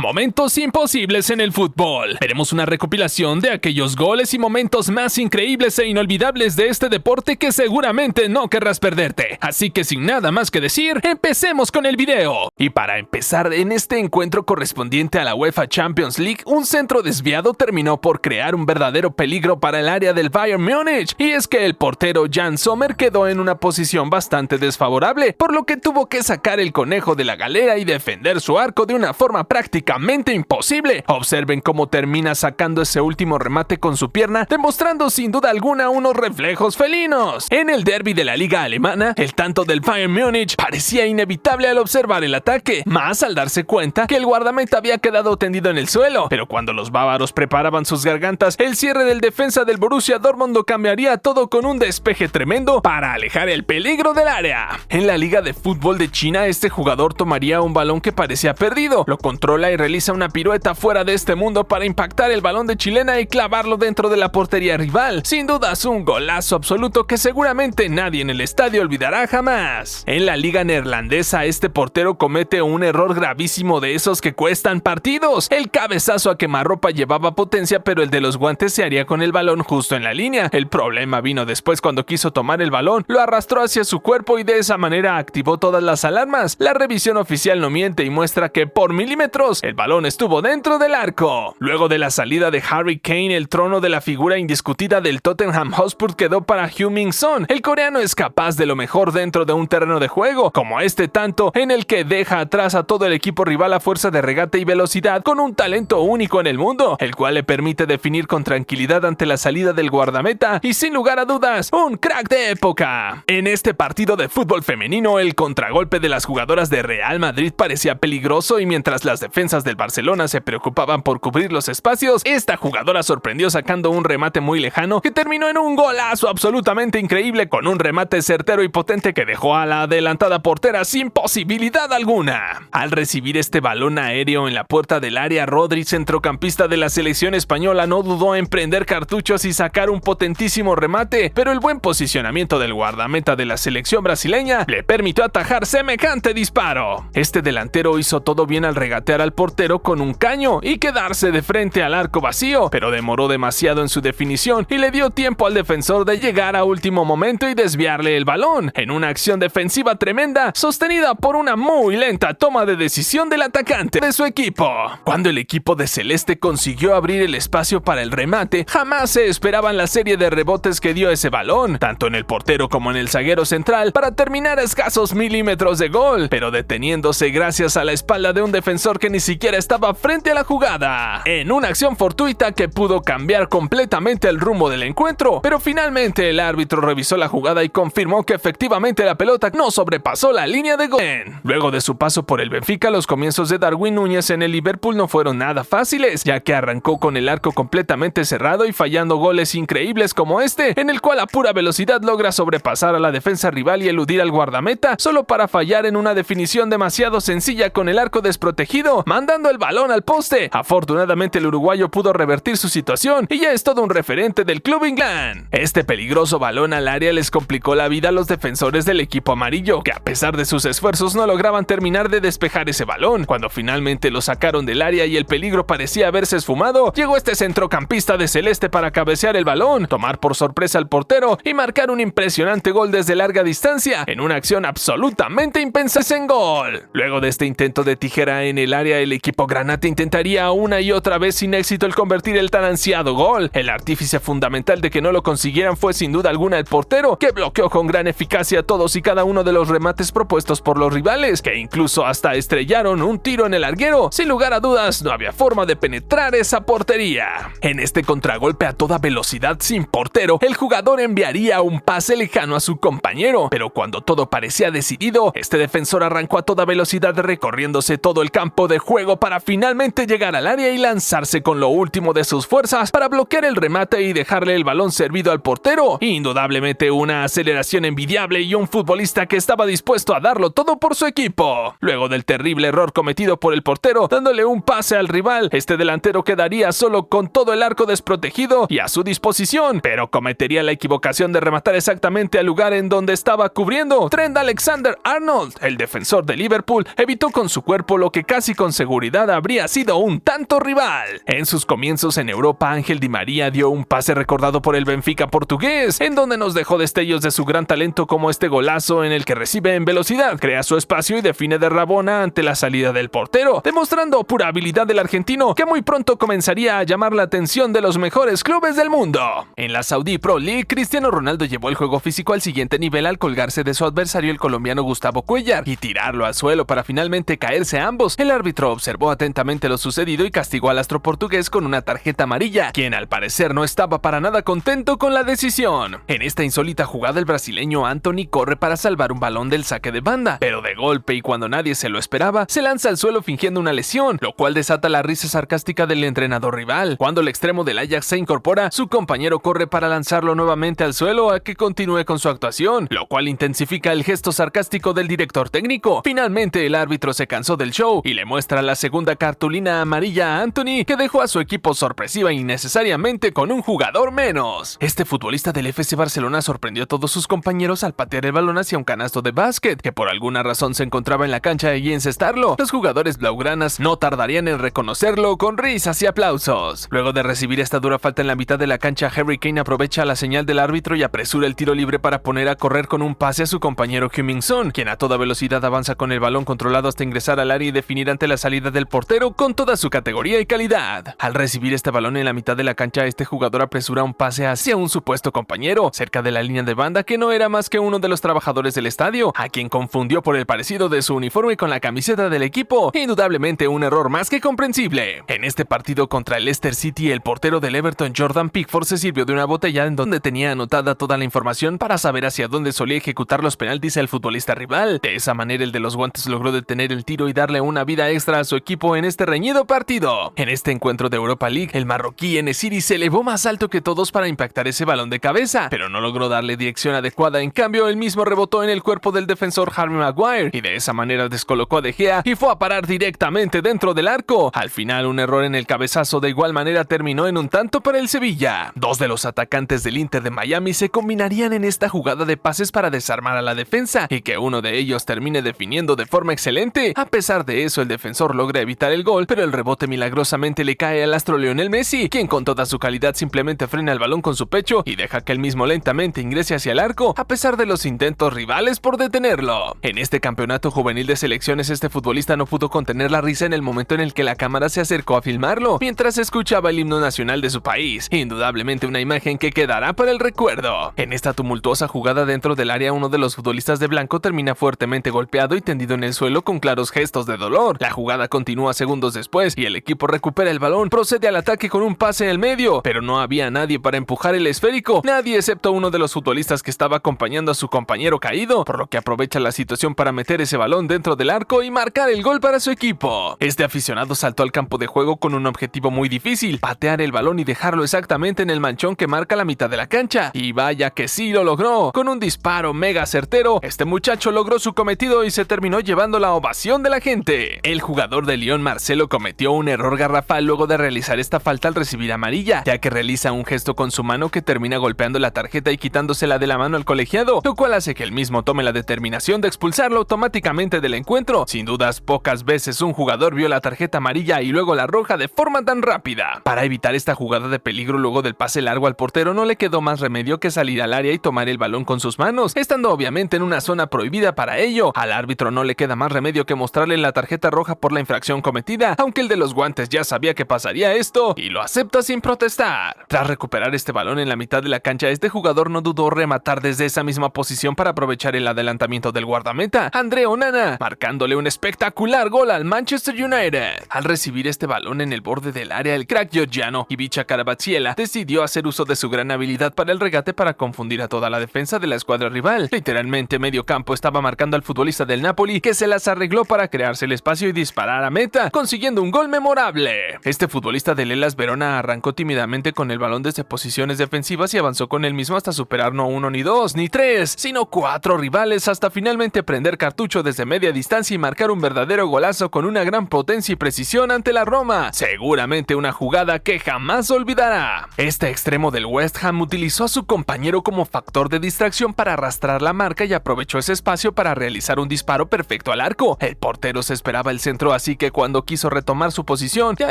Momentos imposibles en el fútbol. Veremos una recopilación de aquellos goles y momentos más increíbles e inolvidables de este deporte que seguramente no querrás perderte. Así que sin nada más que decir, empecemos con el video. Y para empezar, en este encuentro correspondiente a la UEFA Champions League, un centro desviado terminó por crear un verdadero peligro para el área del Bayern Múnich. Y es que el portero Jan Sommer quedó en una posición bastante desfavorable, por lo que tuvo que sacar el conejo de la galera y defender su arco de una forma prácticamente imposible. Observen cómo termina sacando ese último remate con su pierna, demostrando sin duda alguna unos reflejos felinos. En el derbi de la liga alemana, el tanto del Bayern Múnich parecía inevitable al observar el ataque, más al darse cuenta que el guardameta había quedado tendido en el suelo. Pero cuando los bávaros preparaban sus gargantas, el cierre del defensa del Borussia Dortmund lo cambiaría todo con un despeje tremendo para alejar el peligro del área. En la liga de fútbol de China, este jugador tomaría un balón que parecía perdido, lo controla y realiza una pirueta fuera de este mundo para impactar el balón de chilena y clavarlo dentro de la portería rival. Sin dudas un golazo absoluto que seguramente nadie en el estadio olvidará jamás. En la liga neerlandesa, este portero comete un error gravísimo de esos que cuestan partidos. El cabezazo a quemarropa llevaba potencia, pero el de los guantes se haría con el balón justo en la línea. El problema vino después cuando quiso tomar el balón, lo arrastró hacia su cuerpo y de esa manera activó todas las alarmas. La revisión oficial no miente y muestra que por milímetros el balón estuvo dentro del arco. Luego de la salida de Harry Kane, el trono de la figura indiscutida del Tottenham Hotspur quedó para Heung-min Son. El coreano es capaz de lo mejor dentro de un terreno de juego, como este tanto en el que deja atrás a todo el equipo rival a fuerza de regate y velocidad, con un talento único en el mundo, el cual le permite definir con tranquilidad ante la salida del guardameta y sin lugar a dudas, un crack de época. En este partido de fútbol femenino, el contragolpe de las jugadoras de Real Madrid parecía peligroso y mientras las defensas del Barcelona se preocupaban por cubrir los espacios, esta jugadora sorprendió sacando un remate muy lejano que terminó en un golazo absolutamente increíble, con un remate certero y potente que dejó a la adelantada portera sin posibilidad alguna. Al recibir este balón aéreo en la puerta del área, Rodri, centrocampista de la selección española, no dudó en prender cartuchos y sacar un potentísimo remate, pero el buen posicionamiento del guardameta de la selección brasileña le permitió atajar semejante disparo. Este delantero hizo todo bien al regatear al portero con un caño y quedarse de frente al arco vacío, pero demoró demasiado en su definición y le dio tiempo al defensor de llegar a último momento y desviarle el balón, en una acción defensiva tremenda, sostenida por una muy lenta toma de decisión del atacante de su equipo. Cuando el equipo de Celeste consiguió abrir el espacio para el remate, jamás se esperaban la serie de rebotes que dio ese balón, tanto en el portero como en el zaguero central, para terminar a escasos milímetros de gol, pero deteniéndose gracias a la espalda de un defensor que ni siquiera estaba frente a la jugada, en una acción fortuita que pudo cambiar completamente el rumbo del encuentro, pero finalmente el árbitro revisó la jugada y confirmó que efectivamente la pelota no sobrepasó la línea de gol. Luego de su paso por el Benfica, los comienzos de Darwin Núñez en el Liverpool no fueron nada fáciles, ya que arrancó con el arco completamente cerrado y fallando goles increíbles como este, en el cual a pura velocidad logra sobrepasar a la defensa rival y eludir al guardameta, solo para fallar en una definición demasiado sencilla con el arco desprotegido, mandando el balón al poste. Afortunadamente el uruguayo pudo revertir su situación y ya es todo un referente del club inglés. Este peligroso balón al área les complicó la vida a los defensores del equipo amarillo, que a pesar de sus esfuerzos no lograban terminar de despejar ese balón. Cuando finalmente lo sacaron del área y el peligro parecía haberse esfumado, llegó este centrocampista de Celeste para cabecear el balón, tomar por sorpresa al portero y marcar un impresionante gol desde larga distancia, en una acción absolutamente impensada en gol. Luego de este intento de tijera en el área, el equipo granate intentaría una y otra vez sin éxito el convertir el tan ansiado gol. El artífice fundamental de que no lo consiguieran fue sin duda alguna el portero, que bloqueó con gran eficacia todos y cada uno de los remates propuestos por los rivales, que incluso hasta estrellaron un tiro en el larguero. Sin lugar a dudas, no había forma de penetrar esa portería. En este contragolpe a toda velocidad sin portero, el jugador enviaría un pase lejano a su compañero, pero cuando todo parecía decidido, este defensor arrancó a toda velocidad recorriéndose todo el campo de juego para finalmente llegar al área y lanzarse con lo último de sus fuerzas para bloquear el remate y dejarle el balón servido al portero. Indudablemente una aceleración envidiable y un futbolista que estaba dispuesto a darlo todo por su equipo. Luego del terrible error cometido por el portero, dándole un pase al rival, este delantero quedaría solo con todo el arco desprotegido y a su disposición, pero cometería la equivocación de rematar exactamente al lugar en donde estaba cubriendo. Trent Alexander-Arnold, el defensor de Liverpool, evitó con su cuerpo lo que casi con seguridad seguridad habría sido un tanto rival. En sus comienzos en Europa, Ángel Di María dio un pase recordado por el Benfica portugués, en donde nos dejó destellos de su gran talento, como este golazo en el que recibe en velocidad, crea su espacio y define de rabona ante la salida del portero, demostrando pura habilidad del argentino, que muy pronto comenzaría a llamar la atención de los mejores clubes del mundo. En la Saudi Pro League, Cristiano Ronaldo llevó el juego físico al siguiente nivel al colgarse de su adversario, el colombiano Gustavo Cuellar, y tirarlo al suelo para finalmente caerse ambos. El árbitro observó atentamente lo sucedido y castigó al astro portugués con una tarjeta amarilla, quien al parecer no estaba para nada contento con la decisión. En esta insólita jugada, el brasileño Antony corre para salvar un balón del saque de banda, pero de golpe y cuando nadie se lo esperaba, se lanza al suelo fingiendo una lesión, lo cual desata la risa sarcástica del entrenador rival. Cuando el extremo del Ajax se incorpora, su compañero corre para lanzarlo nuevamente al suelo a que continúe con su actuación, lo cual intensifica el gesto sarcástico del director técnico. Finalmente, el árbitro se cansó del show y le muestra la segunda cartulina amarilla a Antony, que dejó a su equipo sorpresiva e innecesariamente con un jugador menos. Este futbolista del FC Barcelona sorprendió a todos sus compañeros al patear el balón hacia un canasto de básquet, que por alguna razón se encontraba en la cancha, y encestarlo. Los jugadores blaugranas no tardarían en reconocerlo con risas y aplausos. Luego de recibir esta dura falta en la mitad de la cancha, Harry Kane aprovecha la señal del árbitro y apresura el tiro libre para poner a correr con un pase a su compañero Heung-min Son, quien a toda velocidad avanza con el balón controlado hasta ingresar al área y definir ante la salida del portero con toda su categoría y calidad. Al recibir este balón en la mitad de la cancha, este jugador apresura un pase hacia un supuesto compañero, cerca de la línea de banda, que no era más que uno de los trabajadores del estadio, a quien confundió por el parecido de su uniforme con la camiseta del equipo. Indudablemente un error más que comprensible. En este partido contra el Leicester City, el portero del Everton, Jordan Pickford, se sirvió de una botella en donde tenía anotada toda la información para saber hacia dónde solía ejecutar los penaltis el futbolista rival. De esa manera, el de los guantes logró detener el tiro y darle una vida extra a su equipo en este reñido partido. En este encuentro de Europa League, el marroquí En-Nesyri se elevó más alto que todos para impactar ese balón de cabeza, pero no logró darle dirección adecuada. En cambio, él mismo rebotó en el cuerpo del defensor Harry Maguire y de esa manera descolocó a De Gea y fue a parar directamente dentro del arco. Al final, un error en el cabezazo de igual manera terminó en un tanto para el Sevilla. Dos de los atacantes del Inter de Miami se combinarían en esta jugada de pases para desarmar a la defensa y que uno de ellos termine definiendo de forma excelente. A pesar de eso, el defensor logra evitar el gol, pero el rebote milagrosamente le cae al astro Lionel Messi, quien con toda su calidad simplemente frena el balón con su pecho y deja que él mismo lentamente ingrese hacia el arco, a pesar de los intentos rivales por detenerlo. En este campeonato juvenil de selecciones, este futbolista no pudo contener la risa en el momento en el que la cámara se acercó a filmarlo, mientras escuchaba el himno nacional de su país. Indudablemente una imagen que quedará para el recuerdo. En esta tumultuosa jugada dentro del área, uno de los futbolistas de blanco termina fuertemente golpeado y tendido en el suelo con claros gestos de dolor. La jugada continúa segundos después y el equipo recupera el balón, procede al ataque con un pase en el medio, pero no había nadie para empujar el esférico, nadie excepto uno de los futbolistas que estaba acompañando a su compañero caído, por lo que aprovecha la situación para meter ese balón dentro del arco y marcar el gol para su equipo. Este aficionado saltó al campo de juego con un objetivo muy difícil: patear el balón y dejarlo exactamente en el manchón que marca la mitad de la cancha. Y vaya que sí lo logró. Con un disparo mega certero, este muchacho logró su cometido y se terminó llevando la ovación de la gente. El jugador de Lyon, Marcelo, cometió un error garrafal luego de realizar esta falta al recibir amarilla, ya que realiza un gesto con su mano que termina golpeando la tarjeta y quitándosela de la mano al colegiado, lo cual hace que él mismo tome la determinación de expulsarlo automáticamente del encuentro. Sin dudas, pocas veces un jugador vio la tarjeta amarilla y luego la roja de forma tan rápida. Para evitar esta jugada de peligro luego del pase largo al portero, no le quedó más remedio que salir al área y tomar el balón con sus manos, estando obviamente en una zona prohibida para ello. Al árbitro no le queda más remedio que mostrarle la tarjeta roja por la infracción cometida, aunque el de los guantes ya sabía que pasaría esto y lo acepta sin protestar. Tras recuperar este balón en la mitad de la cancha, este jugador no dudó rematar desde esa misma posición para aprovechar el adelantamiento del guardameta, André Onana, marcándole un espectacular gol al Manchester United. Al recibir este balón en el borde del área, el crack georgiano Ivica Kvaratskhelia decidió hacer uso de su gran habilidad para el regate para confundir a toda la defensa de la escuadra rival. Literalmente medio campo estaba marcando al futbolista del Napoli, que se las arregló para crearse el espacio y disparar a meta, consiguiendo un gol memorable. Este futbolista del Hellas Verona arrancó tímidamente con el balón desde posiciones defensivas y avanzó con él mismo hasta superar no uno ni dos ni tres, sino 4 rivales, hasta finalmente prender cartucho desde media distancia y marcar un verdadero golazo con una gran potencia y precisión ante la Roma. Seguramente una jugada que jamás olvidará. Este extremo del West Ham utilizó a su compañero como factor de distracción para arrastrar la marca y aprovechó ese espacio para realizar un disparo perfecto al arco. El portero se esperaba el centro así que cuando quiso retomar su posición ya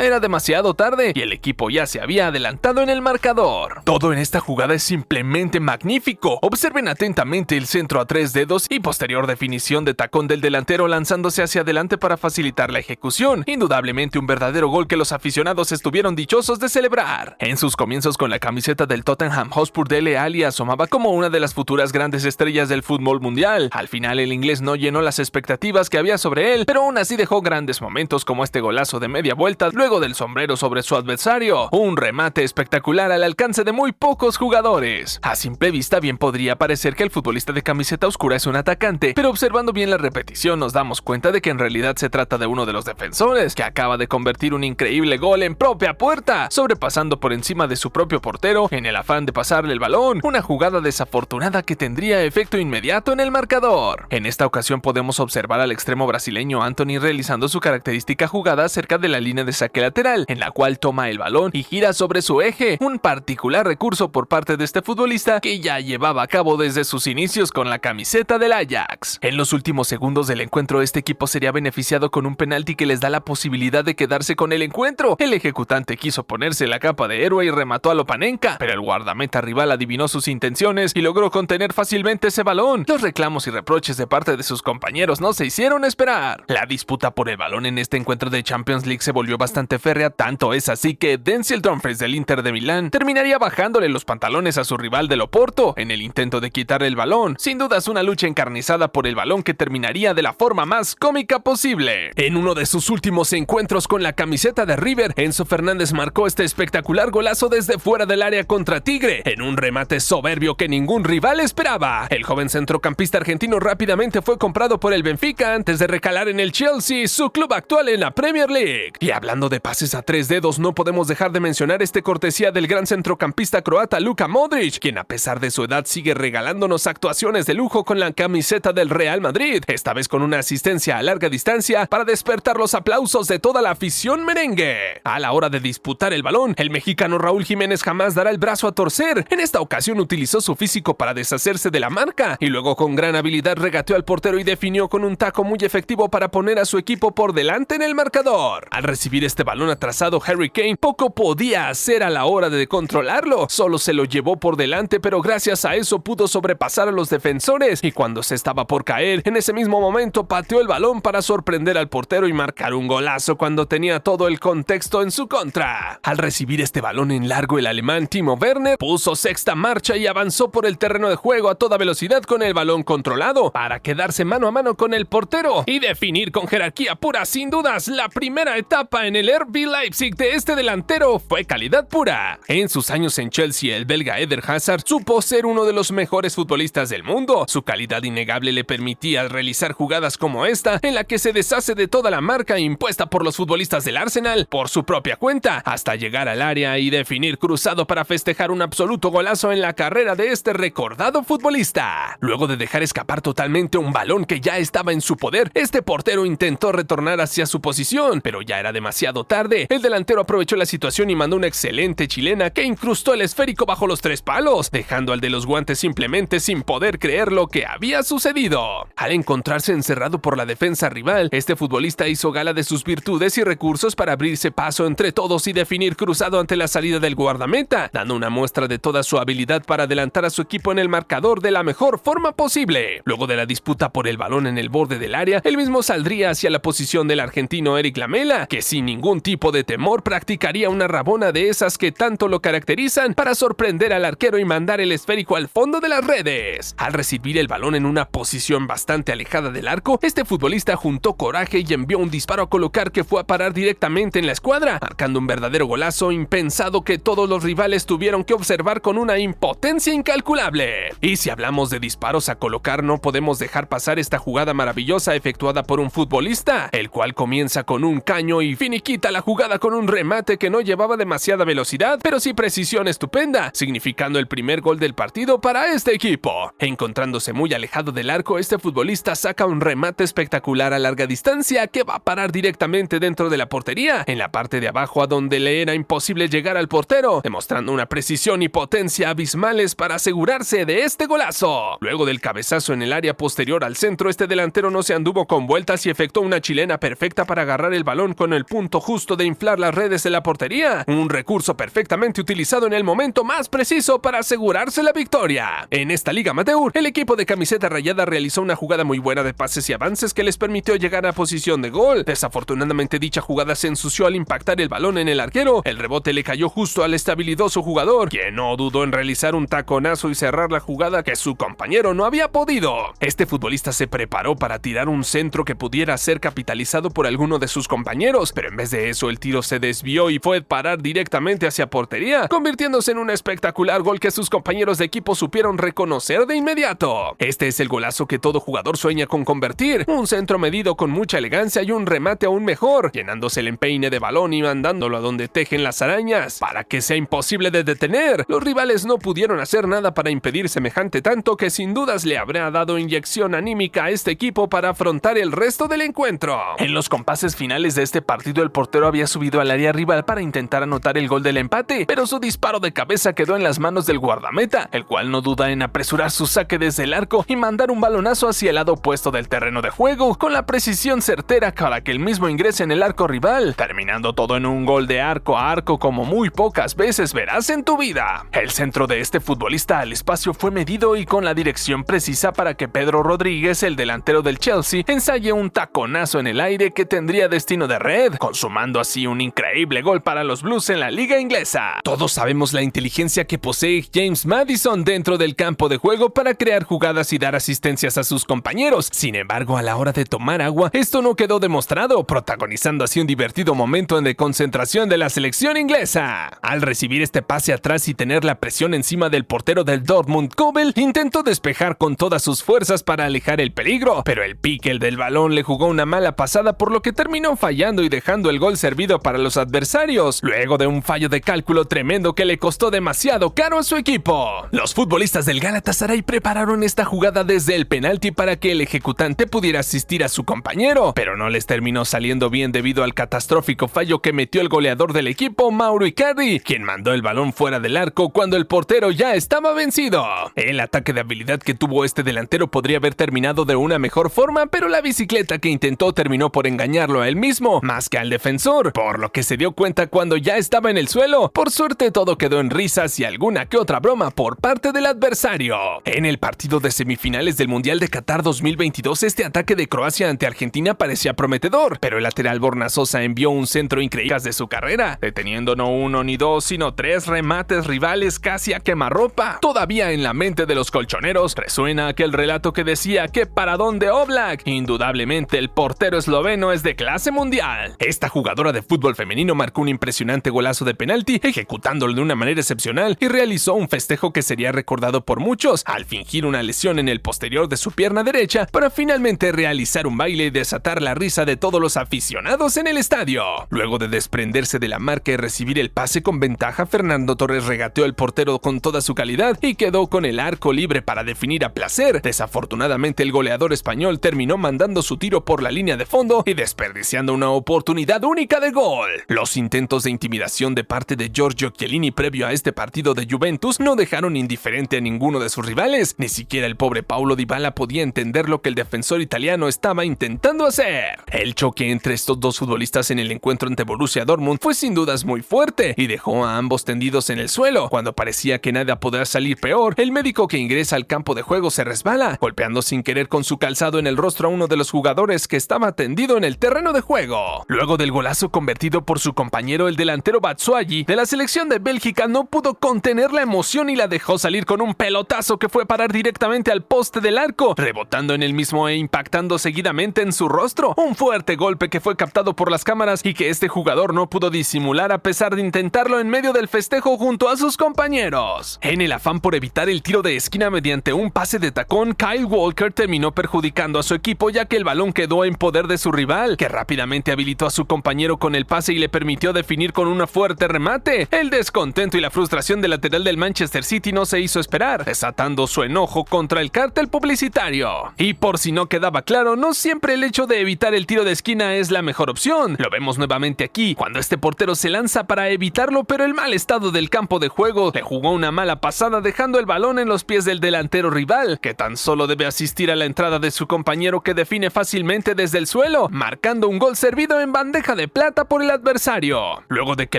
era demasiado tarde y el equipo ya se había adelantado en el marcador. Todo en esta jugada es simplemente magnífico. Observen atentamente el centro a 3 dedos y posterior definición de tacón del delantero lanzándose hacia adelante para facilitar la ejecución. Indudablemente un verdadero gol que los aficionados estuvieron dichosos de celebrar. En sus comienzos con la camiseta del Tottenham Hotspur, Dele Alli asomaba como una de las futuras grandes estrellas del fútbol mundial. Al final el inglés no llenó las expectativas que había sobre él, pero aún así dejó grandes momentos como este golazo de media vuelta luego del sombrero sobre su adversario. Un remate espectacular al alcance de muy pocos jugadores. A simple vista bien podría parecer que el futbolista de camiseta oscura es un atacante, pero observando bien la repetición nos damos cuenta de que en realidad se trata de uno de los defensores, que acaba de convertir un increíble gol en propia puerta, sobrepasando por encima de su propio portero en el afán de pasarle el balón, una jugada desafortunada que tendría efecto inmediato en el marcador. En esta ocasión podemos observar al extremo brasileño Antony realizando su característica jugada cerca de la línea de saque lateral, en la cual toma el balón y gira sobre su eje, un particular recurso por parte de este futbolista que ya llevaba a cabo desde sus inicios con la camiseta del Ajax. En los últimos segundos del encuentro este equipo sería beneficiado con un penalti que les da la posibilidad de quedarse con el encuentro. El ejecutante quiso ponerse la capa de héroe y remató a Lopanenka, pero el guardameta rival adivinó sus intenciones y logró contener fácilmente ese balón. Los reclamos y reproches de parte de sus compañeros no se hicieron esperar. La disputa por el balón en este encuentro de Champions League se volvió bastante férrea, tanto es así que Denzel Dumfries del Inter de Milán terminaría bajándole los pantalones a su rival del Oporto en el intento de quitarle el balón. Sin dudas una lucha encarnizada por el balón que terminaría de la forma más cómica posible. En uno de sus últimos encuentros con la camiseta de River, Enzo Fernández marcó este espectacular golazo desde fuera del área contra Tigre, en un remate soberbio que ningún rival esperaba. El joven centrocampista argentino rápidamente fue comprado por el Benfica antes de recalar en el Chelsea, su club actual en la Premier League. Y hablando de pases a 3 dedos, no podemos dejar de mencionar este cortesía del gran centrocampista croata Luka Modric, quien a pesar de su edad sigue regalándonos actuaciones de lujo con la camiseta del Real Madrid, esta vez con una asistencia a larga distancia para despertar los aplausos de toda la afición merengue. A la hora de disputar el balón, el mexicano Raúl Jiménez jamás dará el brazo a torcer. En esta ocasión utilizó su físico para deshacerse de la marca y luego con gran habilidad regateó al portero y definió con un taco muy efectivo para poner a su equipo por delante en el marcador. Al recibir este balón atrasado, Harry Kane poco podía hacer a la hora de controlarlo, solo se lo llevó por delante, pero gracias a eso pudo sobrepasar a los defensores y cuando se estaba por caer, en ese mismo momento pateó el balón para sorprender al portero y marcar un golazo cuando tenía todo el contexto en su contra. Al recibir este balón en largo, el alemán Timo Werner puso sexta marcha y avanzó por el terreno de juego a toda velocidad con el balón controlado para quedarse mano a mano con el portero y definir con jerarquía pura. Sin dudas, la primera etapa en el RB Leipzig de este delantero fue calidad pura. En sus años en Chelsea, el belga Eder Hazard supo ser uno de los mejores futbolistas del mundo. Su calidad innegable le permitía realizar jugadas como esta, en la que se deshace de toda la marca impuesta por los futbolistas del Arsenal por su propia cuenta, hasta llegar al área y definir cruzado para festejar un absoluto golazo en la carrera de este recordado futbolista. Luego de dejar escapar totalmente un balón que ya estaba en su poder, este portero intentó retornar hacia su posición, pero ya era demasiado tarde. El delantero aprovechó la situación y mandó una excelente chilena que incrustó el esférico bajo los 3 palos, dejando al de los guantes simplemente sin poder creer lo que había sucedido. Al encontrarse encerrado por la defensa rival, este futbolista hizo gala de sus virtudes y recursos para abrirse paso entre todos y definir cruzado ante la salida del guardameta, dando una muestra de toda su habilidad para adelantar a su equipo en el marcador de la mejor forma posible. Luego de la disputa por el balón en el borde del área, él mismo saldría hacia la posición del argentino Eric Lamela, que sin ningún tipo de temor practicaría una rabona de esas que tanto lo caracterizan para sorprender al arquero y mandar el esférico al fondo de las redes. Al recibir el balón en una posición bastante alejada del arco, este futbolista juntó coraje y envió un disparo a colocar que fue a parar directamente en la escuadra, marcando un verdadero golazo impensado que todos los rivales tuvieron que observar con una impotencia incalculable. Y si hablamos de disparos a colocar, no podemos dejar pasar esta jugada maravillosa efectuada por un futbolista, el cual comienza con un caño y finiquita la jugada con un remate que no llevaba demasiada velocidad, pero sí precisión estupenda, significando el primer gol del partido para este equipo. Encontrándose muy alejado del arco, este futbolista saca un remate espectacular a larga distancia que va a parar directamente dentro de la portería, en la parte de abajo a donde le era imposible llegar al portero, demostrando una precisión y potencia abismales para asegurarse de este golazo. Luego del cabezazo en el área posterior al centro, este delantero no se anduvo con vueltas y efectuó una chilena perfecta para agarrar el balón con el punto justo de inflar las redes en la portería, un recurso perfectamente utilizado en el momento más preciso para asegurarse la victoria. En esta liga amateur, el equipo de camiseta rayada realizó una jugada muy buena de pases y avances que les permitió llegar a posición de gol. Desafortunadamente dicha jugada se ensució al impactar el balón en el arquero, el rebote le cayó justo al estabilidoso jugador, quien no dudó en realizar un taconazo y cerrar la jugada que su compañero no había podido. Este futbolista se preparó para tirar un centro que pudiera ser capitalizado por alguno de sus compañeros, pero en vez de eso el tiro se desvió y fue a parar directamente hacia portería, convirtiéndose en un espectacular gol que sus compañeros de equipo supieron reconocer de inmediato. Este es el golazo que todo jugador sueña con convertir, un centro medido con mucha elegancia y un remate aún mejor, llenándose el empeine de balón y mandándolo a donde tejen las arañas, para que sea imposible de detener. Los rivales no pudieron hacer nada para impedir semejante tanto que sin dudas le habrá dado inyección anímica a este equipo para afrontar el resto del encuentro. En los compases finales de este partido el portero había subido al área rival para intentar anotar el gol del empate, pero su disparo de cabeza quedó en las manos del guardameta, el cual no duda en apresurar su saque desde el arco y mandar un balonazo hacia el lado opuesto del terreno de juego, con la precisión certera para que el mismo ingrese en el arco rival, terminando todo en un gol de arco a arco como muy pocas veces verás en tu vida. El centro de este futbolista al espacio fue medido y con la dirección precisa para que Pedro Rodríguez, el delantero del Chelsea, ensaye un taconazo en el aire que tendría destino de red, consumando así un increíble gol para los Blues en la liga inglesa. Todos sabemos la inteligencia que posee James Maddison dentro del campo de juego para crear jugadas y dar asistencias a sus compañeros. Sin embargo, a la hora de tomar agua, esto no quedó demostrado, protagonizando así un divertido momento de concentración de la selección inglesa. Al recibir este pase atrás y tener la presión encima del portero del Dortmund, Kobel intentó despejar con todas sus fuerzas para alejar el peligro, pero el pique del balón le jugó una mala pasada, por lo que terminó fallando y dejando el gol servido para los adversarios, luego de un fallo de cálculo tremendo que le costó demasiado caro a su equipo. Los futbolistas del Galatasaray prepararon esta jugada desde el penalti para que el ejecutante pudiera asistir a su compañero, pero no les terminó saliendo bien debido al catastrófico fallo que metió el goleador del equipo, Mauro Icardi, quien mandó el balón fuera del arco cuando el portero ya estaba vencido. El ataque de habilidad que tuvo este delantero podría haber terminado de una mejor forma, pero la bicicleta que intentó terminó por engañarlo a él mismo, más que al defensor, por lo que se dio cuenta cuando ya estaba en el suelo. Por suerte todo quedó en risas y alguna que otra broma por parte del adversario. En el partido de semifinales del Mundial de Qatar 2022, este ataque de Croacia ante Argentina parecía prometedor, pero el lateral Borna Sosa envió un centro increíble de su carrera, deteniendo no uno ni dos, sino tres remates rivales casi a quemarropa. Todavía en la mente de los colchoneros resuena aquel relato que decía que para dónde Oblak, indudablemente el portero esloveno es de clase mundial. Esta jugadora de fútbol femenino marcó un impresionante golazo de penalti, ejecutándolo de una manera excepcional, y realizó un festejo que sería recordado por muchos al fingir una lesión en el posterior de su pierna derecha para finalmente realizar un baile y desatar la risa de todos los aficionados en el estadio. Luego de desprenderse de la marca y recibir el pase con ventaja, Fernando Torres regateó al portero con toda su calidad y quedó con el arco libre para definir a placer. Desafortunadamente el goleador español terminó mandando su tiro por la línea de fondo y desperdiciando una oportunidad única de gol. Los intentos de intimidación de parte de Giorgio Chiellini previo a este partido de Juventus no dejaron indiferente a ninguno de sus rivales. Ni siquiera el pobre Paulo Dybala podía entender lo que el defensor italiano estaba intentando hacer. El choque entre estos dos futbolistas en el encuentro ante Borussia Dortmund fue sin dudas muy fuerte y dejó a ambos tendidos en el suelo. Cuando parecía que nada podía salir peor, el médico que ingresa al campo de juego se resbala, golpeando sin querer con su calzado en el rostro a uno de los jugadores que estaba tendido en el terreno de juego. Luego del golazo convertido por su compañero, el delantero Batshuayi de la selección de Bélgica no pudo contener la emoción y la dejó salir con un pelotazo que fue a parar directamente al poste del arco, rebotando en el mismo e impactando seguidamente en su rostro. Un fuerte golpe que fue captado por las cámaras y que este jugador no pudo disimular a pesar de intentarlo en medio del festejo junto a sus compañeros. En el afán por evitar el tiro de esquina mediante un pase de tacón, Kyle Walker terminó perjudicando a su equipo, ya que el balón quedó en poder de su rival, que rápidamente habilitó a su compañero con el pase y le permitió definir con un fuerte remate. El descontento y la frustración del lateral del Manchester City no se hizo esperar, desatando su enojo contra el cártel publicitario. Y por si no quedaba claro, no siempre el hecho de evitar el tiro de esquina es la mejor opción. Lo vemos nuevamente aquí, cuando este portero se lanza para evitarlo, pero el mal estado del campo de juego le jugó una mala pasada, dejando el balón en los pies del delantero rival, que tan solo debe asistir a la entrada de su compañero, que define fácilmente desde el suelo suelo, marcando un gol servido en bandeja de plata por el adversario. Luego de que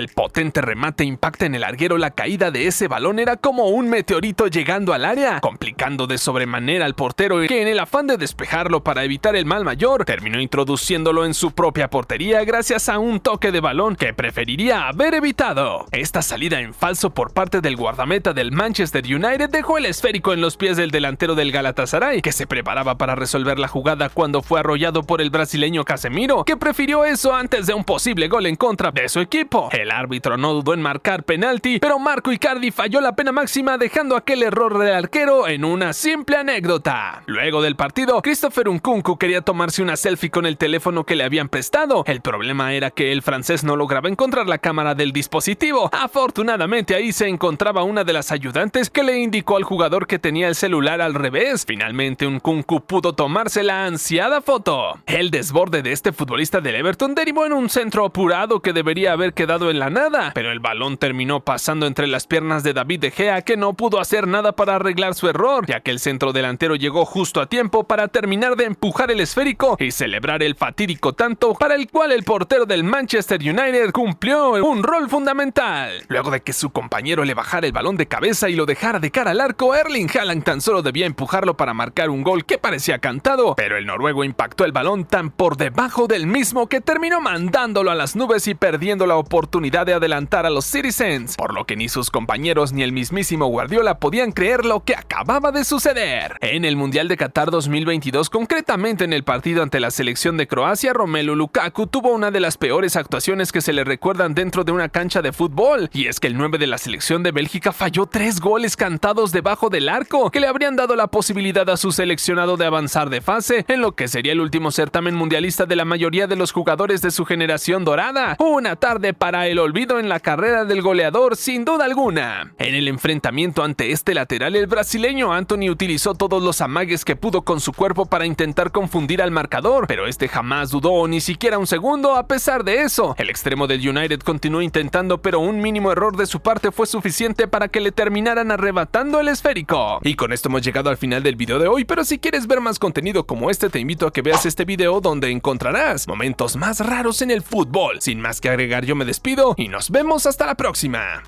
el potente remate impacta en el larguero, la caída de ese balón era como un meteorito llegando al área, complicando de sobremanera al portero, que en el afán de despejarlo para evitar el mal mayor, terminó introduciéndolo en su propia portería gracias a un toque de balón que preferiría haber evitado. Esta salida en falso por parte del guardameta del Manchester United dejó el esférico en los pies del delantero del Galatasaray, que se preparaba para resolver la jugada cuando fue arrollado por el brasileño Casemiro, que prefirió eso antes de un posible gol en contra de su equipo. El árbitro no dudó en marcar penalti, pero Marco Icardi falló la pena máxima, dejando aquel error del arquero en una simple anécdota. Luego del partido, Christopher Nkunku quería tomarse una selfie con el teléfono que le habían prestado. El problema era que el francés no lograba encontrar la cámara del dispositivo. Afortunadamente ahí se encontraba una de las ayudantes que le indicó al jugador que tenía el celular al revés. Finalmente Nkunku pudo tomarse la ansiada foto. El desborde de este futbolista del Everton derivó en un centro apurado que debería haber quedado en la nada, pero el balón terminó pasando entre las piernas de David De Gea, que no pudo hacer nada para arreglar su error, ya que el centro delantero llegó justo a tiempo para terminar de empujar el esférico y celebrar el fatídico tanto para el cual el portero del Manchester United cumplió un rol fundamental. Luego de que su compañero le bajara el balón de cabeza y lo dejara de cara al arco, Erling Haaland tan solo debía empujarlo para marcar un gol que parecía cantado, pero el noruego impactó el balón tan por debajo del mismo que terminó mandándolo a las nubes y perdiendo la oportunidad de adelantar a los Citizens, por lo que ni sus compañeros ni el mismísimo Guardiola podían creer lo que acababa de suceder. En el Mundial de Qatar 2022, concretamente en el partido ante la selección de Croacia, Romelu Lukaku tuvo una de las peores actuaciones que se le recuerdan dentro de una cancha de fútbol, y es que el 9 de la selección de Bélgica falló 3 goles cantados debajo del arco, que le habrían dado la posibilidad a su seleccionado de avanzar de fase en lo que sería el último certamen mundialista de la mayoría de los jugadores de su generación dorada. Una tarde para el olvido en la carrera del goleador, sin duda alguna. En el enfrentamiento ante este lateral, el brasileño Antony utilizó todos los amagues que pudo con su cuerpo para intentar confundir al marcador, pero este jamás dudó ni siquiera un segundo. A pesar de eso, el extremo del United continuó intentando, pero un mínimo error de su parte fue suficiente para que le terminaran arrebatando el esférico. Y con esto hemos llegado al final del video de hoy, pero si quieres ver más contenido como este, te invito a que veas este video donde encontrarás momentos más raros en el fútbol. Sin más que agregar, yo me despido y nos vemos hasta la próxima.